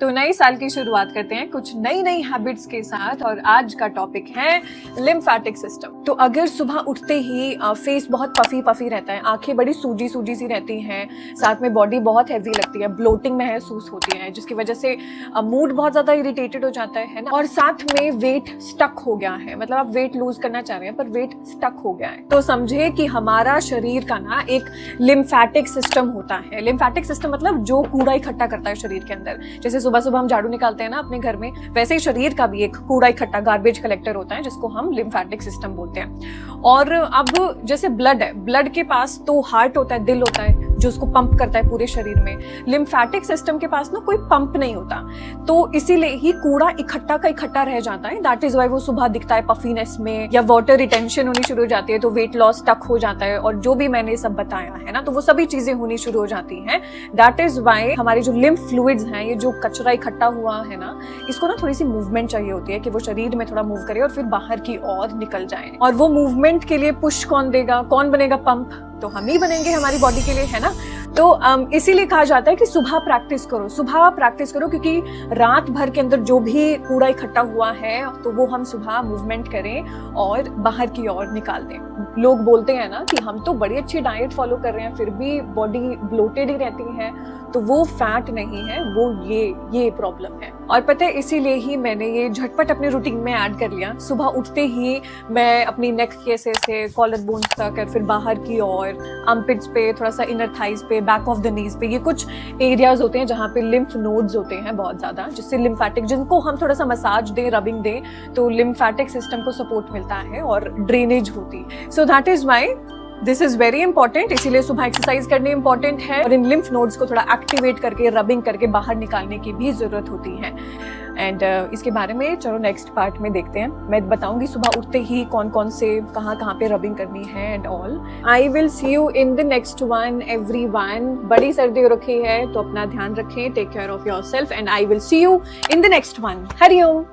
तो नए साल की शुरुआत करते हैं कुछ नई नई हैबिट्स के साथ और आज का टॉपिक है लिम्फेटिक सिस्टम। तो अगर सुबह उठते ही फेस बहुत पफी पफी रहता है, आंखें बड़ी सूजी सूजी सी रहती हैं, साथ में बॉडी बहुत हैवी लगती है, ब्लोटिंग महसूस होती है जिसकी वजह से मूड बहुत ज्यादा इरिटेटेड हो जाता है ना, और साथ में वेट स्टक हो गया है, मतलब आप वेट लूज करना चाह रहे हैं पर वेट स्टक हो गया है, तो समझे कि हमारा शरीर का ना एक लिम्फेटिक सिस्टम होता है। लिम्फेटिक सिस्टम मतलब जो कूड़ा इकट्ठा करता है शरीर के अंदर। जैसे सुबह सुबह हम झाड़ू निकालते हैं ना अपने घर में, वैसे ही शरीर का भी एक कूड़ा इकट्ठा गार्बेज कलेक्टर होता है जिसको हम लिम्फेटिक सिस्टम बोलते हैं। और अब जैसे ब्लड है, ब्लड के पास तो हार्ट होता है, दिल होता है जो उसको पंप करता है पूरे शरीर में। लिम्फेटिक सिस्टम के पास ना कोई पंप नहीं होता, तो इसीलिए ही कूड़ा इकट्ठा का इकट्ठा रह जाता है। दैट इज वाई वो सुबह दिखता है पफीनेस में, या वाटर रिटेंशन होनी शुरू हो जाती है तो वेट लॉस स्टक हो जाता है, और जो भी मैंने सब बताया है ना, तो वो सभी चीजें होनी शुरू हो जाती हैं। दैट इज वाई हमारे जो लिम्फ फ्लूइड्स हैं, ये जो कचरा इकट्ठा हुआ है ना, इसको ना थोड़ी सी मूवमेंट चाहिए होती है कि वो शरीर में थोड़ा मूव करे और फिर बाहर की ओर निकल जाए। और वो मूवमेंट के लिए पुश कौन देगा, कौन बनेगा पंप? तो हम ही बनेंगे हमारी बॉडी के लिए, है ना। तो इसीलिए कहा जाता है कि सुबह प्रैक्टिस करो, सुबह प्रैक्टिस करो, क्योंकि रात भर के अंदर जो भी कूड़ा इकट्ठा हुआ है तो वो हम सुबह मूवमेंट करें और बाहर की ओर निकाल दें। लोग बोलते हैं ना कि हम तो बड़ी अच्छी डाइट फॉलो कर रहे हैं फिर भी बॉडी ब्लोटेड ही रहती है, तो वो फैट नहीं है, वो ये प्रॉब्लम है। और पता है इसीलिए ही मैंने ये झटपट अपने रूटीन में ऐड कर लिया। सुबह उठते ही मैं अपनी नेक के से कॉलर बोन तक, फिर बाहर की ओर आर्मपिट्स पे, थोड़ा सा इनर थाइज पे, बैक ऑफ द नीज पे, ये कुछ एरियाज होते हैं जहाँ पे लिम्फ नोड्स होते हैं बहुत ज्यादा, जिससे लिम्फेटिक, जिनको हम थोड़ा सा मसाज दें, रबिंग दें, तो लिम्फेटिक सिस्टम को सपोर्ट मिलता है और ड्रेनेज होती है। So that is why this is very important. इसीलिए सुबह एक्सरसाइज करनी इंपॉर्टेंट है और इन लिम्फ नोड्स को थोड़ा एक्टिवेट करके, रबिंग करके बाहर निकालने की भी जरूरत होती है। एंड इसके बारे में चलो नेक्स्ट पार्ट में देखते हैं। मैं बताऊंगी सुबह उठते ही कौन कौन से कहाँ पे रबिंग करनी है and all. I will see you in the next one everyone. बड़ी सर्दी हो रखी है तो अपना ध्यान रखें, take care of yourself, and I will see you in the next one. Hariom.